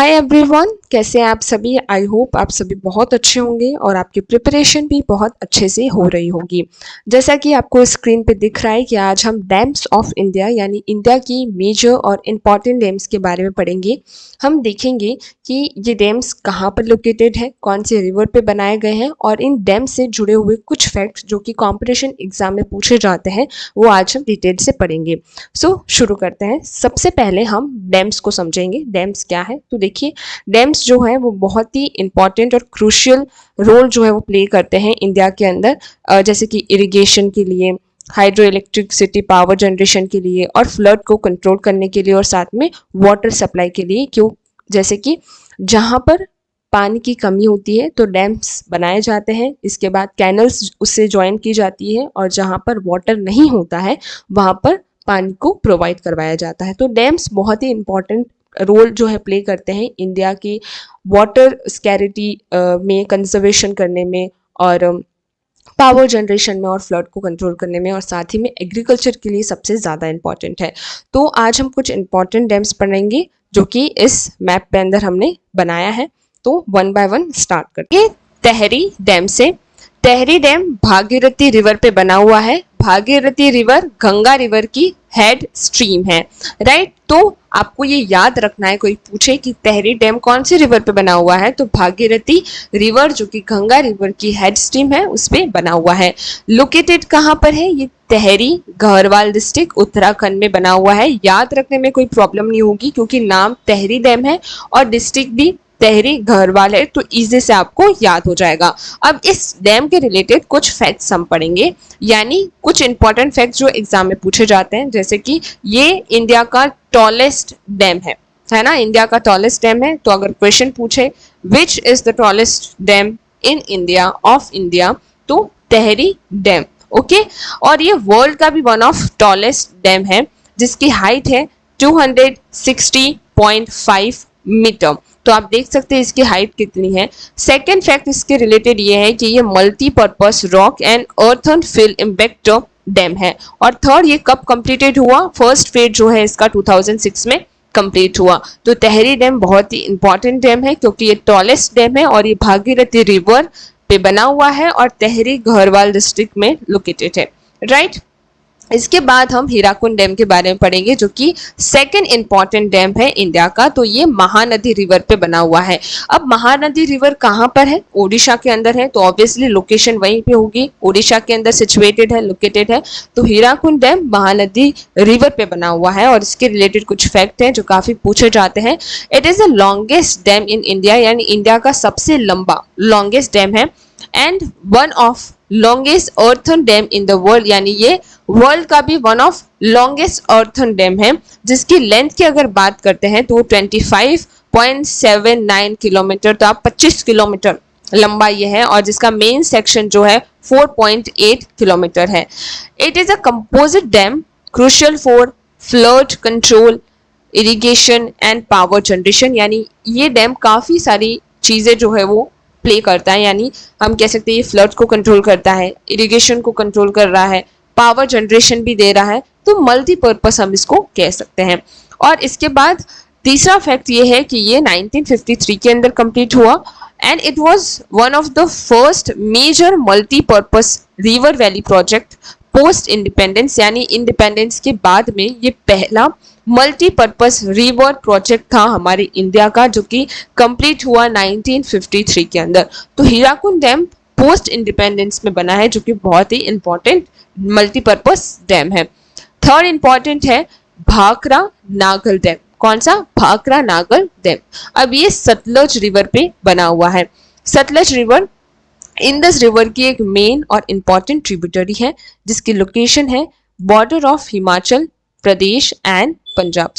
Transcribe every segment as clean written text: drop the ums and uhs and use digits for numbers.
Hi everyone, कैसे हैं आप सभी। आई होप आप सभी बहुत अच्छे होंगे और आपकी प्रिपरेशन भी बहुत अच्छे से हो रही होगी। जैसा कि आपको स्क्रीन पे दिख रहा है कि आज हम डैम्स ऑफ इंडिया यानी इंडिया की मेजर और इम्पॉर्टेंट डैम्स के बारे में पढ़ेंगे। हम देखेंगे कि ये डैम्स कहाँ पर लोकेटेड है, कौन से रिवर पे बनाए गए हैं और इन डैम से जुड़े हुए कुछ फैक्ट्स जो कि कॉम्पिटिशन एग्जाम में पूछे जाते हैं वो आज हम डिटेल से पढ़ेंगे। शुरू करते हैं। सबसे पहले हम डैम्स को समझेंगे। डैम्स क्या है, तो देखिए डैम्स जो है वो बहुत ही इंपॉर्टेंट और क्रूशियल रोल जो है वो प्ले करते हैं इंडिया के अंदर, जैसे कि इरिगेशन के लिए, हाइड्रो इलेक्ट्रिसिटी पावर जनरेशन के लिए और फ्लड को कंट्रोल करने के लिए और साथ में वाटर सप्लाई के लिए। क्यों, जैसे कि जहाँ पर पानी की कमी होती है तो डैम्स बनाए जाते हैं, इसके बाद कैनल्स उससे ज्वाइन की जाती है और जहाँ पर वाटर नहीं होता है वहाँ पर पानी को प्रोवाइड करवाया जाता है। तो डैम्स बहुत ही इंपॉर्टेंट रोल जो है प्ले करते हैं इंडिया की वाटर स्कैरिटी में, कंजर्वेशन करने में और पावर जनरेशन में और फ्लड को कंट्रोल करने में और साथ ही में एग्रीकल्चर के लिए सबसे ज़्यादा इंपॉर्टेंट है। तो आज हम कुछ इंपॉर्टेंट डैम्स पढ़ेंगे जो कि इस मैप पे अंदर हमने बनाया है। तो वन बाय वन स्टार्ट करते हैं। तहरी डैम से, तहरी डैम भागीरथी रिवर पे बना हुआ है। भागीरथी रिवर गंगा रिवर की हेड स्ट्रीम है, राइट। तो आपको ये याद रखना है, कोई पूछे कि तहरी डैम कौन सी रिवर पे बना हुआ है तो भागीरथी रिवर जो कि गंगा रिवर की हेड स्ट्रीम है उस पे बना हुआ है। लोकेटेड कहाँ पर है ये? तहरी गढ़वाल डिस्ट्रिक्ट उत्तराखंड में बना हुआ है। याद रखने में कोई प्रॉब्लम नहीं होगी क्योंकि नाम तहरी डैम है और डिस्ट्रिक्ट भी तहरी गढ़वाल है, तो इजी से आपको याद हो जाएगा। अब इस डैम के रिलेटेड कुछ फैक्ट्स हम पढ़ेंगे, यानी कुछ इंपॉर्टेंट फैक्ट्स जो एग्जाम में पूछे जाते हैं, जैसे कि ये इंडिया का टॉलेस्ट डैम है ना, इंडिया का टॉलेस्ट डैम है। तो अगर क्वेश्चन पूछे which is the tallest dam in India of India, तो तहरी डैम, ओके। और ये वर्ल्ड का भी वन ऑफ टॉलेस्ट डैम है जिसकी हाइट है 260.5 मीटर। तो आप देख सकते हैं इसकी हाइट कितनी है। सेकेंड फैक्ट इसके रिलेटेड ये है कि ये multipurpose rock and earthen fill impact dam है। और थर्ड, ये कब कंप्लीटेड हुआ? फर्स्ट फेज जो है इसका 2006 में कंप्लीट हुआ। तो तहरी डैम बहुत ही इंपॉर्टेंट डैम है क्योंकि ये टॉलेस्ट डैम है और ये भागीरथी रिवर पे बना हुआ है और तहरी गढ़वाल डिस्ट्रिक्ट में लोकेटेड है, राइट। इसके बाद हम हीराकुंड डैम के बारे में पढ़ेंगे जो कि सेकंड इंपॉर्टेंट डैम है इंडिया का। तो ये महानदी रिवर पे बना हुआ है। अब महानदी रिवर कहाँ पर है? ओडिशा के अंदर है, तो ऑब्वियसली लोकेशन वहीं पे होगी, ओडिशा के अंदर सिचुएटेड है, लोकेटेड है। तो हीराकुंड डैम महानदी रिवर पे बना हुआ है और इसके रिलेटेड कुछ फैक्ट हैं जो काफी पूछे जाते हैं। It is the longest dam in India, यानी इंडिया का सबसे लंबा लॉन्गेस्ट डैम है and one of longest earthen dam in the world, यानी ये वर्ल्ड का भी one of longest earthen dam है जिसकी लेंथ की अगर बात करते हैं तो 25.79 किलोमीटर, तो आप 25 किलोमीटर लंबा ये है और जिसका मेन सेक्शन जो है 4.8 किलोमीटर है। It is a composite dam crucial for flood control, irrigation and power generation, यानी ये डैम काफी सारी चीजें जो है वो प्ले करता है, यानी हम कह सकते हैं ये फ्लड को कंट्रोल करता है, इरिगेशन को कंट्रोल कर रहा है, पावर जनरेशन भी दे रहा है, तो मल्टीपर्पस हम इसको कह सकते हैं। और इसके बाद तीसरा फैक्ट ये है कि ये 1953 के अंदर कंप्लीट हुआ and it was one of the first major multipurpose river valley project post independence, यानी इंडिपेंडेंस के बाद में ये पहला मल्टीपर्पस रिवर प्रोजेक्ट था हमारे इंडिया का जो कि कंप्लीट हुआ 1953 के अंदर। तो हीराकुंड डैम पोस्ट इंडिपेंडेंस में बना है जो कि बहुत ही इंपॉर्टेंट मल्टीपर्पस डैम है। थर्ड इंपॉर्टेंट है भाखरा नागल डैम। कौन सा? भाखरा नागल डैम। अब ये सतलज रिवर पे बना हुआ है। सतलज रिवर इंडस रिवर की एक मेन और इंपॉर्टेंट ट्रिब्यूटरी है जिसकी लोकेशन है border of Himachal Pradesh and Punjab,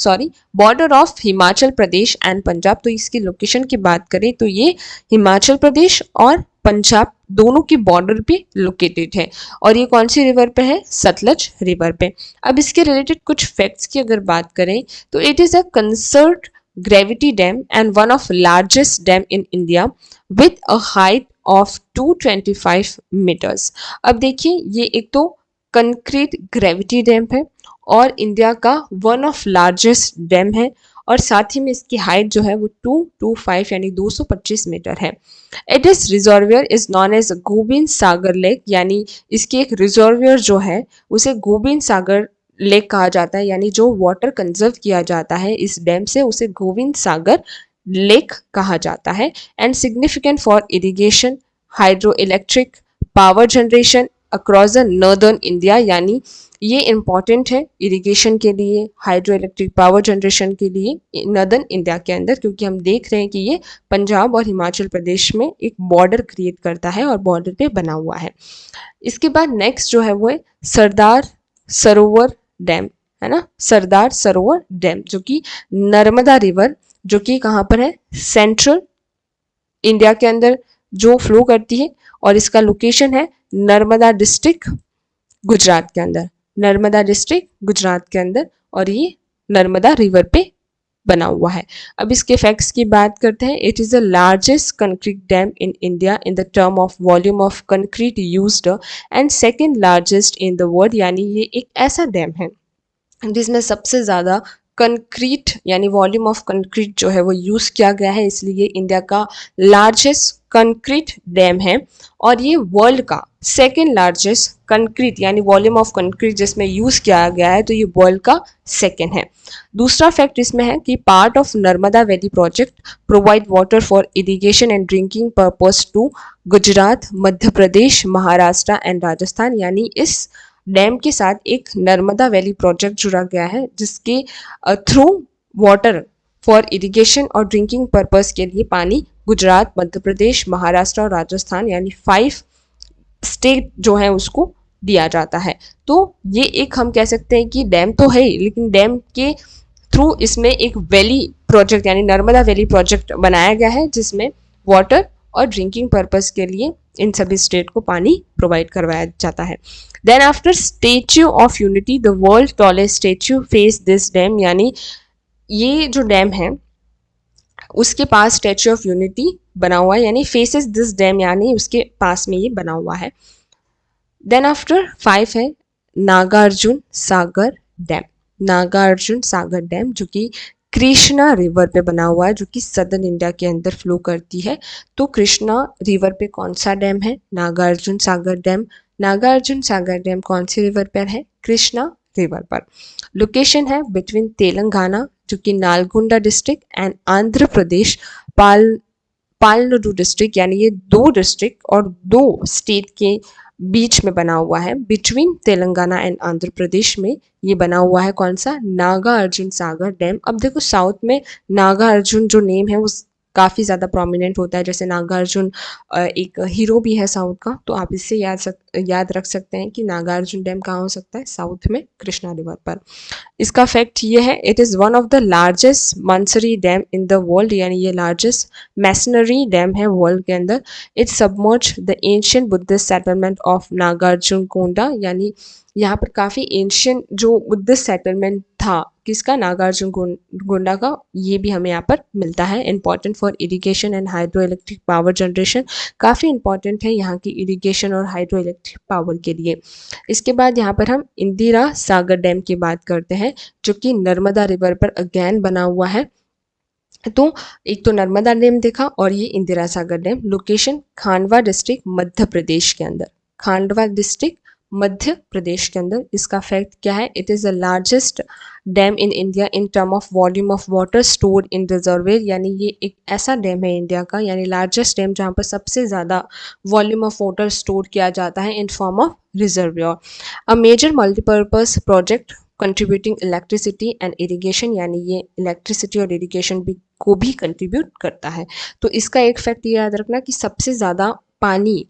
border of Himachal Pradesh and Punjab. तो इसकी लोकेशन की बात करें तो ये हिमाचल प्रदेश और पंजाब दोनों की बॉर्डर पे लोकेटेड है और ये कौन सी रिवर पे है? सतलज रिवर पे। अब इसके रिलेटेड कुछ फैक्ट्स की अगर बात करें तो it is a conserved gravity dam and one of largest dam in India with a height of 225 meters. अब देखिए ये एक तो कंक्रीट ग्रेविटी डैम है और इंडिया का वन ऑफ लार्जेस्ट डैम है और साथ ही में इसकी हाइट जो है वो 225 यानी 225 मीटर है। It is reservoir is known as Gobind Sagar lake, यानी इसकी एक रिजर्वियर जो है उसे गोबिंद सागर लेक कहा जाता है, यानी जो वाटर कंजर्व किया जाता है इस डैम से उसे गोविंद सागर लेक कहा जाता है। And significant for irrigation, hydro electric power generation across the northern India, यानी ये इम्पॉर्टेंट है इरिगेशन के लिए, हाइड्रो इलेक्ट्रिक पावर जनरेशन के लिए नॉर्दर्न इंडिया के अंदर, क्योंकि हम देख रहे हैं कि ये पंजाब और हिमाचल प्रदेश में एक बॉर्डर क्रिएट करता है और बॉर्डर पे बना हुआ है। इसके बाद नेक्स्ट जो है वो है सरदार सरोवर डैम, है ना, सरदार सरोवर डैम जो कि नर्मदा रिवर जो कि कहाँ पर है, सेंट्रल इंडिया के अंदर जो फ्लो करती है, और इसका लोकेशन है नर्मदा डिस्ट्रिक्ट गुजरात के अंदर, नर्मदा डिस्ट्रिक्ट गुजरात के अंदर, और ये नर्मदा रिवर पे बना हुआ है। अब इसके फैक्ट्स की बात करते हैं। It is the largest concrete dam in India in the term of volume of concrete used and second largest in the world, यानी ये एक ऐसा डैम है जिसमें सबसे ज़्यादा कंक्रीट यानी वॉल्यूम ऑफ कंक्रीट जो है वो यूज़ किया गया है, इसलिए इंडिया का लार्जेस्ट कंक्रीट डैम है। और ये वर्ल्ड का सेकेंड लार्जेस्ट कंक्रीट यानी वॉल्यूम ऑफ कंक्रीट जिसमें यूज़ किया गया है, तो ये वर्ल्ड का सेकेंड है। दूसरा फैक्ट इसमें है कि part of Narmada valley project provide water for irrigation and drinking purpose to Gujarat, Madhya Pradesh, Maharashtra and Rajasthan, यानी इस डैम के साथ एक नर्मदा वैली प्रोजेक्ट जुड़ा गया है जिसके थ्रू वाटर फॉर इरिगेशन और ड्रिंकिंग पर्पस के लिए पानी गुजरात, मध्य प्रदेश, महाराष्ट्र और राजस्थान यानी 5 स्टेट जो है उसको दिया जाता है। तो ये एक हम कह सकते हैं कि डैम तो है ही, लेकिन डैम के थ्रू इसमें एक वैली प्रोजेक्ट यानी नर्मदा वैली प्रोजेक्ट बनाया गया है जिसमें वाटर और ड्रिंकिंग पर्पस के लिए इन सभी स्टेट को पानी प्रोवाइड करवाया जाता है। Then after statue of unity, the world tallest statue face this dam, यानी ये जो डैम है उसके पास स्टेच्यू ऑफ यूनिटी बना हुआ है, यानी फेसेस दिस डैम, यानी उसके पास में ये बना हुआ है। देन आफ्टर 5 है नागार्जुन सागर डैम, नागार्जुन सागर डैम जो कि कृष्णा रिवर पे बना हुआ है जो कि सदर्न इंडिया के अंदर फ्लो करती है। तो कृष्णा रिवर पे कौन सा डैम है, नागार्जुन सागर डैम। नागार्जुन सागर डैम कौन सी रिवर पर है, कृष्णा रिवर पर। लोकेशन है बिटवीन तेलंगाना जो कि Nalgonda district and Andhra Pradesh Palnadu district, यानी ये 2 डिस्ट्रिक्ट और 2 स्टेट के बीच में बना हुआ है, बिटवीन तेलंगाना एंड आंध्र प्रदेश में ये बना हुआ है। कौन सा, नागार्जुन सागर डैम। अब देखो साउथ में नागार्जुन जो नेम है वो काफ़ी ज़्यादा प्रोमिनेंट होता है, जैसे नागार्जुन एक हीरो भी है साउथ का, तो आप इससे याद रख सकते हैं कि नागार्जुन डैम कहाँ हो सकता है, साउथ में कृष्णा रिवर पर। इसका फैक्ट ये है, it is one of the largest masonry dam in the world, यानी ये लार्जेस्ट मैसनरी डैम है वर्ल्ड के अंदर। It submerge the ancient Buddhist settlement of Nagarjunakonda, यानी यहाँ पर काफ़ी एंशियंट जो बुद्धिस्ट सेटलमेंट था किसका, नागार्जुन गोंडा का, ये भी हमें यहाँ पर मिलता है। Important for irrigation and hydro electric power generation, काफ़ी इंपॉर्टेंट है यहाँ की इरिगेशन और हाइड्रो इलेक्ट्रिक पावर के लिए। इसके बाद यहाँ पर हम इंदिरा सागर डैम की बात करते हैं जो कि नर्मदा रिवर पर अगेन बना हुआ है। तो एक तो नर्मदा डैम देखा और ये Indira Sagar dam. Location Khandwa district Madhya Pradesh के अंदर, खांडवा डिस्ट्रिक्ट मध्य प्रदेश के अंदर। इसका फैक्ट क्या है, it is the largest dam in India in term of volume of water stored in reservoir, यानी ये एक ऐसा डैम है इंडिया का, यानी लार्जेस्ट डैम जहाँ पर सबसे ज़्यादा वॉल्यूम ऑफ वाटर स्टोर किया जाता है in form of reservoir. A major multipurpose project contributing electricity and irrigation, यानी ये इलेक्ट्रिसिटी और इरिगेशन भी को भी कंट्रीब्यूट करता है। तो इसका एक फैक्ट ये याद रखना कि सबसे ज़्यादा पानी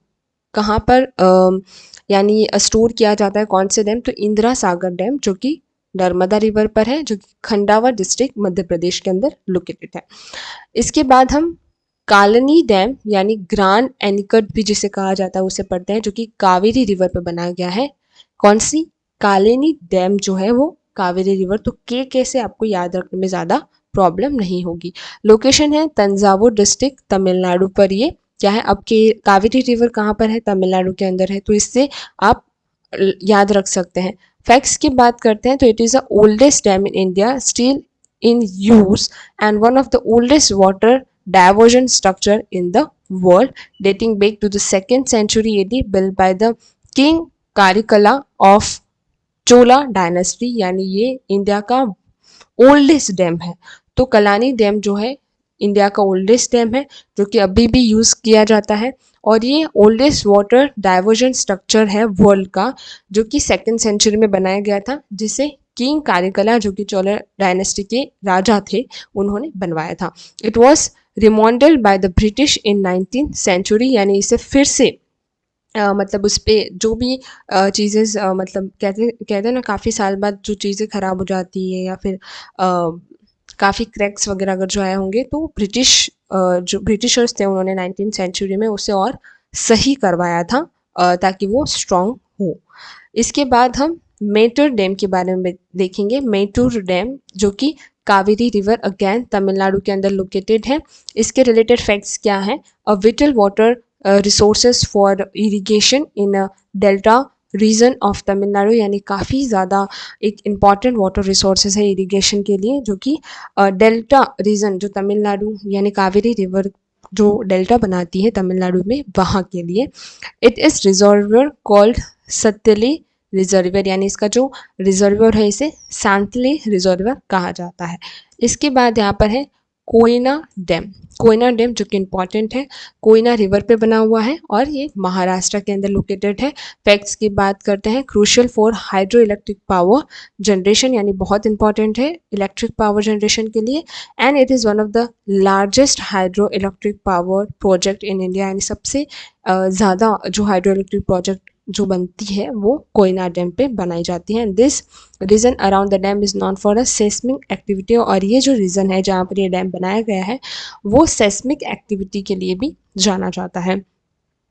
कहाँ पर यानी स्टोर किया जाता है, कौन से डैम, तो इंदिरा सागर डैम जो कि नर्मदा रिवर पर है, जो कि खंडावा डिस्ट्रिक्ट मध्य प्रदेश के अंदर लोकेटेड है। इसके बाद हम कालनी डैम यानी ग्रांड एनिकट भी जिसे कहा जाता है उसे पढ़ते हैं, जो कि कावेरी रिवर पर बनाया गया है। कौन सी, कालिनी डैम जो है वो कावेरी रिवर, तो के से आपको याद रखने में ज़्यादा प्रॉब्लम नहीं होगी। लोकेशन है तंजावुर डिस्ट्रिक्ट तमिलनाडु पर, ये क्या है, अब के कावेरी रिवर कहाँ पर है, तमिलनाडु के अंदर है, तो इससे आप याद रख सकते हैं। फैक्ट्स की बात करते हैं तो it is the oldest dam in India, still in use and one of the oldest water diversion structure in the world, dating back to the 2nd century AD, built by the King Karikala of Chola dynasty. यानी ये India का oldest dam है। तो Kalani dam जो है India का oldest dam है जो कि अभी भी यूज़ किया जाता है और ये ओल्डेस्ट वाटर डाइवर्जन स्ट्रक्चर है वर्ल्ड का, जो कि 2nd सेंचुरी में बनाया गया था, जिसे किंग कारिकला जो कि चोला डायनेस्टी के राजा थे उन्होंने बनवाया था। It was remodelled by the British in 19th century. यानी इसे फिर से मतलब उस पर जो भी चीज़ें मतलब कहते हैं ना, काफ़ी साल बाद जो चीज़ें ख़राब हो जाती है या फिर काफ़ी क्रैक्स वगैरह अगर जो आए होंगे तो जो ब्रिटिशर्स थे उन्होंने 19th सेंचुरी में उसे और सही करवाया था ताकि वो स्ट्रॉन्ग हो। इसके बाद हम मेटूर डैम के बारे में देखेंगे। मेटूर डैम जो कि कावेरी रिवर अगेन तमिलनाडु के अंदर लोकेटेड है। इसके रिलेटेड फैक्ट्स क्या हैं? A vital water resources for irrigation in delta region of Tamil Nadu. यानी काफ़ी ज़्यादा एक इम्पॉर्टेंट वाटर रिसोर्सेज है इरिगेशन के लिए, जो कि डेल्टा रीजन जो तमिलनाडु यानी कावेरी रिवर जो डेल्टा बनाती है तमिलनाडु में वहाँ के लिए। इट इज़ रिजर्वर कॉल्ड सत्यले रिजर्वर। यानी इसका जो रिजर्वर है इसे सांतले रिजर्वर कहा जाता है। इसके बाद यहाँ पर है कोयना डैम। कोयना डैम जो कि इम्पॉर्टेंट है, कोयना रिवर पे बना हुआ है और ये महाराष्ट्र के अंदर लोकेटेड है। फैक्ट्स की बात करते हैं। Crucial for hydro electric power generation, यानी बहुत इंपॉर्टेंट है इलेक्ट्रिक पावर जनरेशन के लिए। And it is one of the largest hydro electric power project in India. यानी सबसे ज़्यादा जो हाइड्रो इलेक्ट्रिक प्रोजेक्ट जो बनती है वो कोयना डैम पे बनाई जाती है। This region around the dam is non for a seismic activity. और ये जो रीजन है जहाँ पर ये डैम बनाया गया है वो सेस्मिक एक्टिविटी के लिए भी जाना जाता है।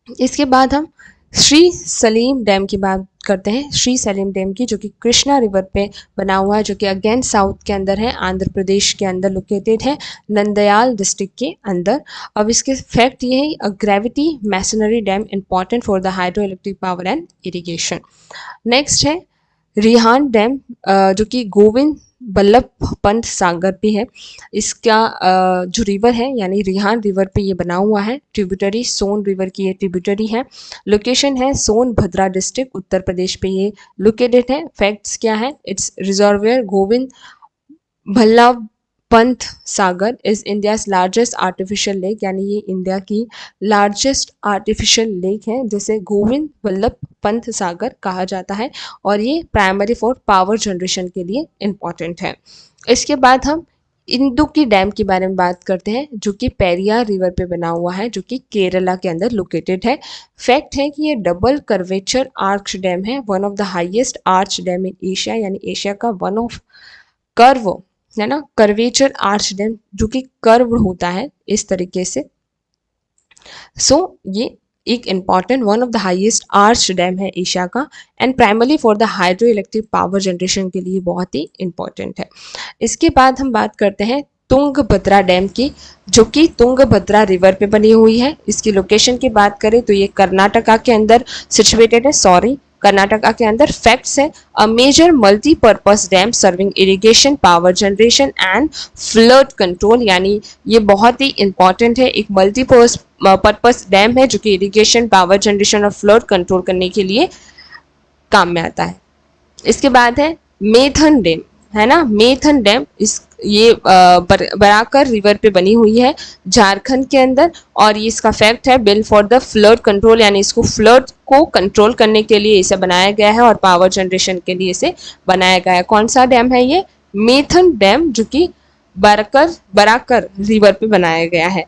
इसके बाद हम श्री सलीम डैम की बात करते हैं। श्री सलीम डैम की, जो कि कृष्णा रिवर पे बना हुआ है, जो कि अगेन साउथ के अंदर है, आंध्र प्रदेश के अंदर लोकेटेड है, नंदयाल डिस्ट्रिक्ट के अंदर। अब इसके फैक्ट ये है, a gravity masonry dam important for the hydro electric power and irrigation. Next है रिहान डैम, जो कि गोविंद बल्लभ पंत सागर पे है। इसका जो रिवर है यानी रिहान रिवर पे ये बना हुआ है, ट्रिब्यूटरी सोन रिवर की ये ट्रिब्यूटरी है। लोकेशन है सोनभद्रा डिस्ट्रिक्ट उत्तर प्रदेश पे ये लोकेटेड है। फैक्ट्स क्या है? It's reservoir Govind Ballabh Pant Sagar is India's largest artificial lake. यानी ये इंडिया की लार्जेस्ट आर्टिफिशियल लेक है जिसे गोविंद बल्लभ पंत सागर कहा जाता है और ये प्राइमरी फॉर पावर जनरेशन के लिए इम्पॉर्टेंट है। इसके बाद हम इंदुक्की डैम के बारे में बात करते हैं, जो कि पेरियार रिवर पे बना हुआ है, जो कि केरला के अंदर लोकेटेड है। फैक्ट है कि ये डबल कर्वेचर आर्च डैम है, one of the highest arch dam in Asia. यानी एशिया का वन ऑफ कर्व है ना, कर्वेचर आर्च डैम जो कि कर्व होता है इस तरीके से। ये एक important one of the highest arch dam है एशिया का and primarily for the hydro electric power generation के लिए बहुत ही इम्पॉर्टेंट है। इसके बाद हम बात करते हैं तुंगभद्रा डैम की, जो कि तुंगभद्रा रिवर पे बनी हुई है। इसकी लोकेशन की बात करें तो ये कर्नाटका के अंदर सिचुएटेड है, कर्नाटका के अंदर। फैक्ट्स है, a major multipurpose dam serving irrigation, power generation and flood control. यानी ये बहुत ही इंपॉर्टेंट है, एक मल्टीपर्पज डैम है जो कि इरिगेशन, पावर जनरेशन और फ्लड कंट्रोल करने के लिए काम में आता है। इसके बाद है मेथन डैम, है ना, मेथन डैम ये बराकर रिवर पे बनी हुई है झारखंड के अंदर और ये इसका फैक्ट है bill for the flood control. यानी इसको फ्लड को कंट्रोल करने के लिए इसे बनाया गया है और पावर जनरेशन के लिए इसे बनाया गया है। कौन सा डैम है ये? मेथन डैम, जो कि बराकर रिवर पे बनाया गया है।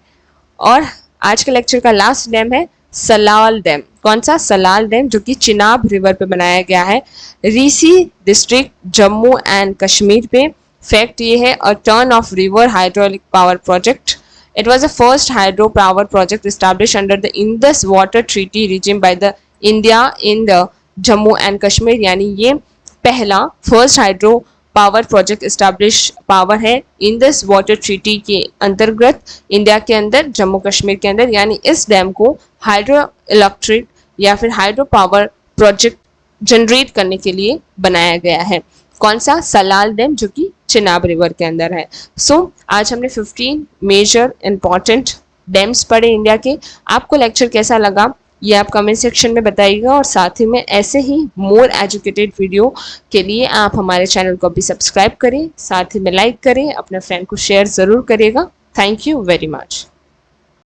और आज के लेक्चर का लास्ट डैम है सलाल डैम। कौन सा? सलाल डैम, जो कि चिनाब रिवर पे बनाया गया है, रीसी डिस्ट्रिक्ट जम्मू एंड कश्मीर पे। फैक्ट ये है, a turn off river hydraulic power project. It was the first hydro power project establish under the Indus water treaty regime by the India in the Jammu and Kashmir. यानी ये पहला first hydro power project establish power है Indus water treaty के अंतर्गत India के अंदर, जम्मू कश्मीर के अंदर। यानी इस डैम को हाइड्रो इलेक्ट्रिक या फिर हाइड्रो पावर प्रोजेक्ट जनरेट करने के लिए बनाया गया है। कौन सा? सलाल डैम, जो कि चिनाब रिवर के अंदर है। आज हमने 15 मेजर इंपॉर्टेंट डैम्स पढ़े इंडिया के। आपको लेक्चर कैसा लगा ये आप कमेंट सेक्शन में बताइएगा, और साथ ही में ऐसे ही मोर एजुकेटेड वीडियो के लिए आप हमारे चैनल को भी सब्सक्राइब करें, साथ ही में लाइक करें, अपने फ्रेंड को शेयर ज़रूर करिएगा। Thank you very much.